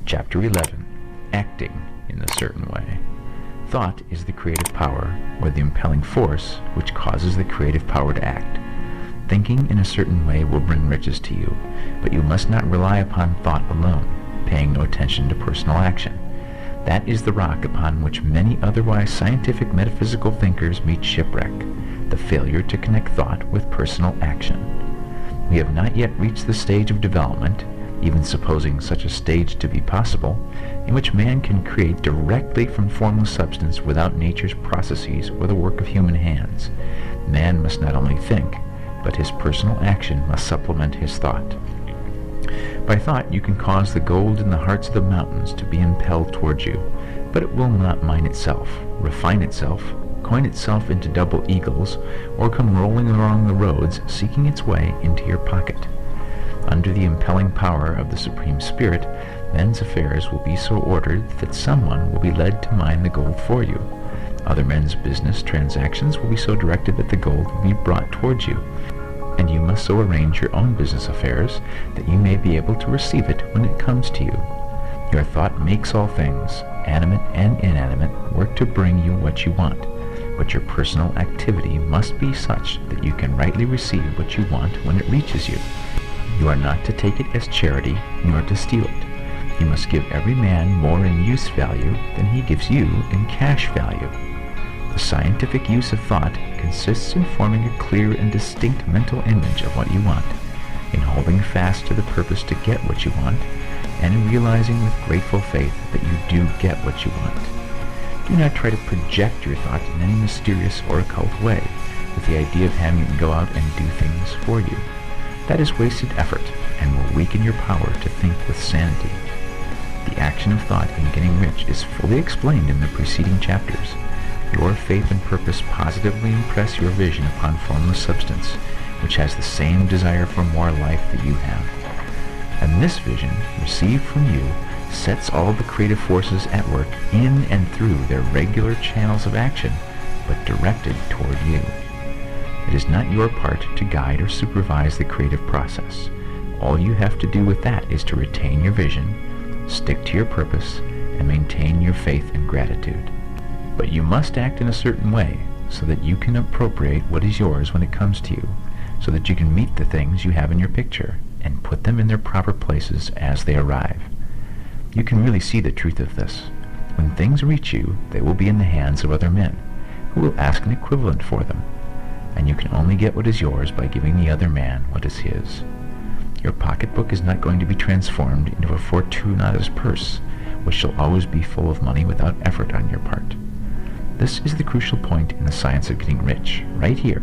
Chapter 11. Acting in a certain way. Thought is the creative power, or the impelling force, which causes the creative power to act. Thinking in a certain way will bring riches to you, but you must not rely upon thought alone, paying no attention to personal action. That is the rock upon which many otherwise scientific metaphysical thinkers meet shipwreck, the failure to connect thought with personal action. We have not yet reached the stage of development, even supposing such a stage to be possible, in which man can create directly from formless substance without nature's processes or the work of human hands. Man must not only think, but his personal action must supplement his thought. By thought you can cause the gold in the hearts of the mountains to be impelled towards you, but it will not mine itself, refine itself, coin itself into double eagles, or come rolling along the roads seeking its way into your pocket. Under the impelling power of the Supreme Spirit, men's affairs will be so ordered that someone will be led to mine the gold for you. Other men's business transactions will be so directed that the gold will be brought towards you, and you must so arrange your own business affairs that you may be able to receive it when it comes to you. Your thought makes all things, animate and inanimate, work to bring you what you want, but your personal activity must be such that you can rightly receive what you want when it reaches you. You are not to take it as charity, nor to steal it. You must give every man more in use value than he gives you in cash value. The scientific use of thought consists in forming a clear and distinct mental image of what you want, in holding fast to the purpose to get what you want, and in realizing with grateful faith that you do get what you want. Do not try to project your thought in any mysterious or occult way, with the idea of having it go out and do things for you. That is wasted effort, and will weaken your power to think with sanity. The action of thought in getting rich is fully explained in the preceding chapters. Your faith and purpose positively impress your vision upon formless substance, which has the same desire for more life that you have. And this vision, received from you, sets all the creative forces at work in and through their regular channels of action, but directed toward you. It is not your part to guide or supervise the creative process. All you have to do with that is to retain your vision, stick to your purpose, and maintain your faith and gratitude. But you must act in a certain way so that you can appropriate what is yours when it comes to you, so that you can meet the things you have in your picture and put them in their proper places as they arrive. You can really see the truth of this. When things reach you, they will be in the hands of other men, who will ask an equivalent for them, and you can only get what is yours by giving the other man what is his. Your pocketbook is not going to be transformed into a Fortunatus purse, which shall always be full of money without effort on your part. This is the crucial point in the science of getting rich, right here,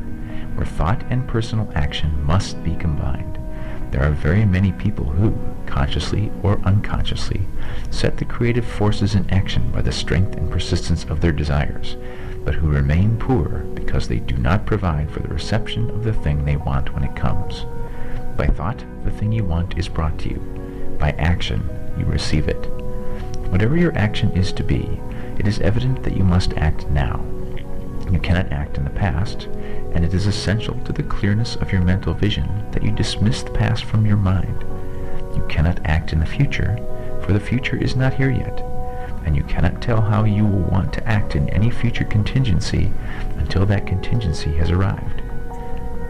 where thought and personal action must be combined. There are very many people who, consciously or unconsciously, set the creative forces in action by the strength and persistence of their desires, but who remain poor because they do not provide for the reception of the thing they want when it comes. By thought, the thing you want is brought to you. By action, you receive it. Whatever your action is to be, it is evident that you must act now. You cannot act in the past, and it is essential to the clearness of your mental vision that you dismiss the past from your mind. You cannot act in the future, for the future is not here yet, and you cannot tell how you will want to act in any future contingency until that contingency has arrived.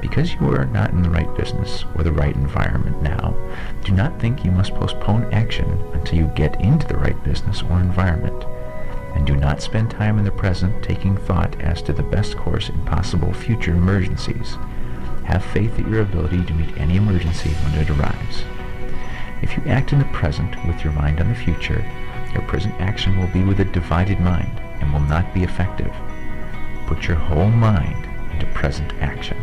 Because you are not in the right business or the right environment now, do not think you must postpone action until you get into the right business or environment. And do not spend time in the present taking thought as to the best course in possible future emergencies. Have faith in your ability to meet any emergency when it arrives. If you act in the present with your mind on the future, your present action will be with a divided mind and will not be effective. Put your whole mind into present action.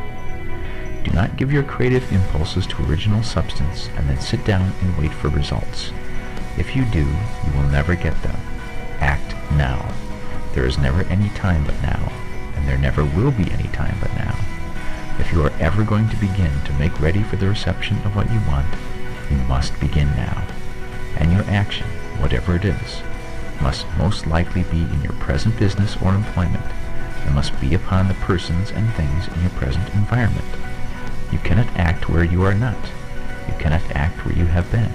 Do not give your creative impulses to original substance and then sit down and wait for results. If you do, you will never get them. Act now. There is never any time but now, and there never will be any time but now. If you are ever going to begin to make ready for the reception of what you want, you must begin now. And your action, whatever it is, must most likely be in your present business or employment, and must be upon the persons and things in your present environment. You cannot act where you are not. You cannot act where you have been.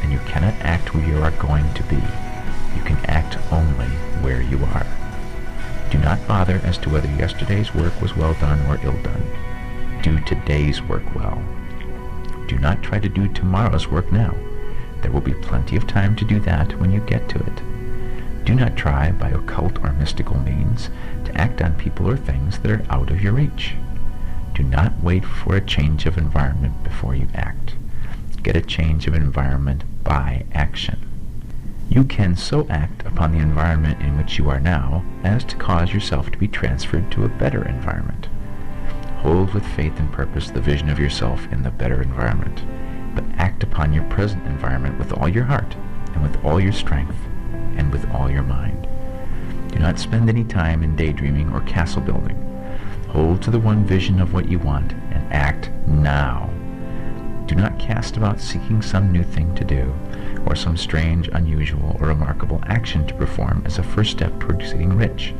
and you cannot act where you are going to be. You can act only where you are. Do not bother as to whether yesterday's work was well done or ill done. Do today's work well. Do not try to do tomorrow's work now. There will be plenty of time to do that when you get to it. Do not try by occult or mystical means to act on people or things that are out of your reach. Do not wait for a change of environment before you act. Get a change of environment by action. You can so act upon the environment in which you are now as to cause yourself to be transferred to a better environment. Hold with faith and purpose the vision of yourself in the better environment, but act upon your present environment with all your heart and with all your strength and with all your mind. Do not spend any time in daydreaming or castle building. Hold to the one vision of what you want and act now. Do not cast about seeking some new thing to do or some strange, unusual, or remarkable action to perform as a first step towards getting rich.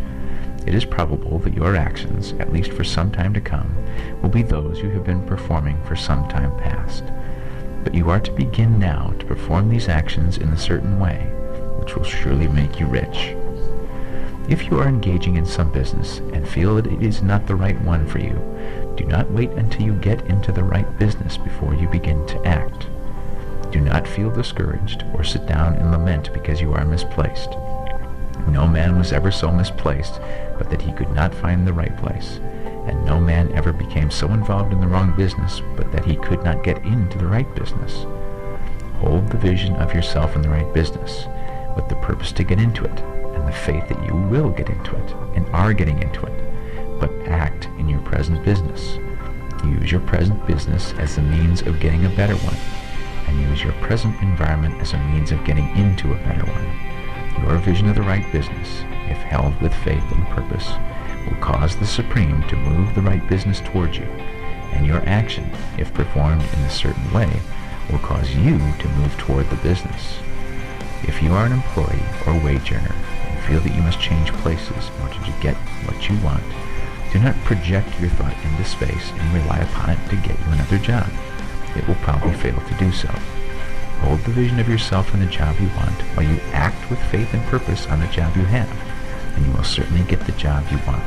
It is probable that your actions, at least for some time to come, will be those you have been performing for some time past. But you are to begin now to perform these actions in a certain way, which will surely make you rich. If you are engaging in some business and feel that it is not the right one for you, do not wait until you get into the right business before you begin to act. Do not feel discouraged or sit down and lament because you are misplaced. No man was ever so misplaced but that he could not find the right place, and no man ever became so involved in the wrong business but that he could not get into the right business. Hold the vision of yourself in the right business, with the purpose to get into it, and the faith that you will get into it, and are getting into it, but act in your present business. Use your present business as the means of getting a better one, and use your present environment as a means of getting into a better one. Your vision of the right business, if held with faith and purpose, will cause the Supreme to move the right business towards you, and your action, if performed in a certain way, will cause you to move toward the business. If you are an employee or wage earner and feel that you must change places in order to get what you want, do not project your thought into space and rely upon it to get you another job. It will probably fail to do so. Hold the vision of yourself in the job you want while you act with faith and purpose on the job you have, and you will certainly get the job you want.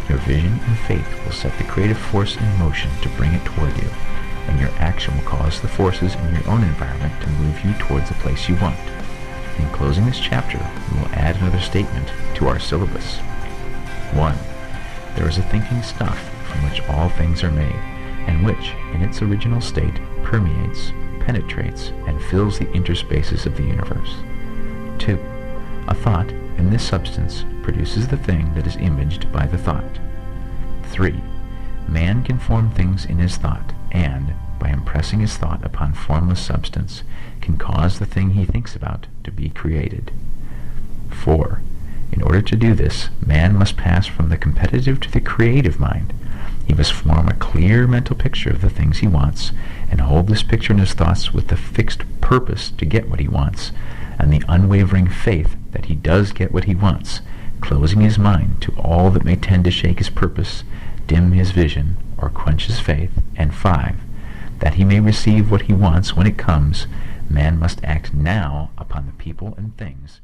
Your vision and faith will set the creative force in motion to bring it toward you, and your action will cause the forces in your own environment to move you towards the place you want. In closing this chapter, we will add another statement to our syllabus. 1. There is a thinking stuff from which all things are made, and which, in its original state, permeates, penetrates, and fills the interspaces of the universe. 2. A thought, in this substance, produces the thing that is imaged by the thought. 3. Man can form things in his thought, and, by impressing his thought upon formless substance, can cause the thing he thinks about to be created. 4. In order to do this, man must pass from the competitive to the creative mind. He must form a clear mental picture of the things he wants, and hold this picture in his thoughts with the fixed purpose to get what he wants, and the unwavering faith that he does get what he wants, closing his mind to all that may tend to shake his purpose, dim his vision, or quench his faith. And 5. That he may receive what he wants when it comes, man must act now upon the people and things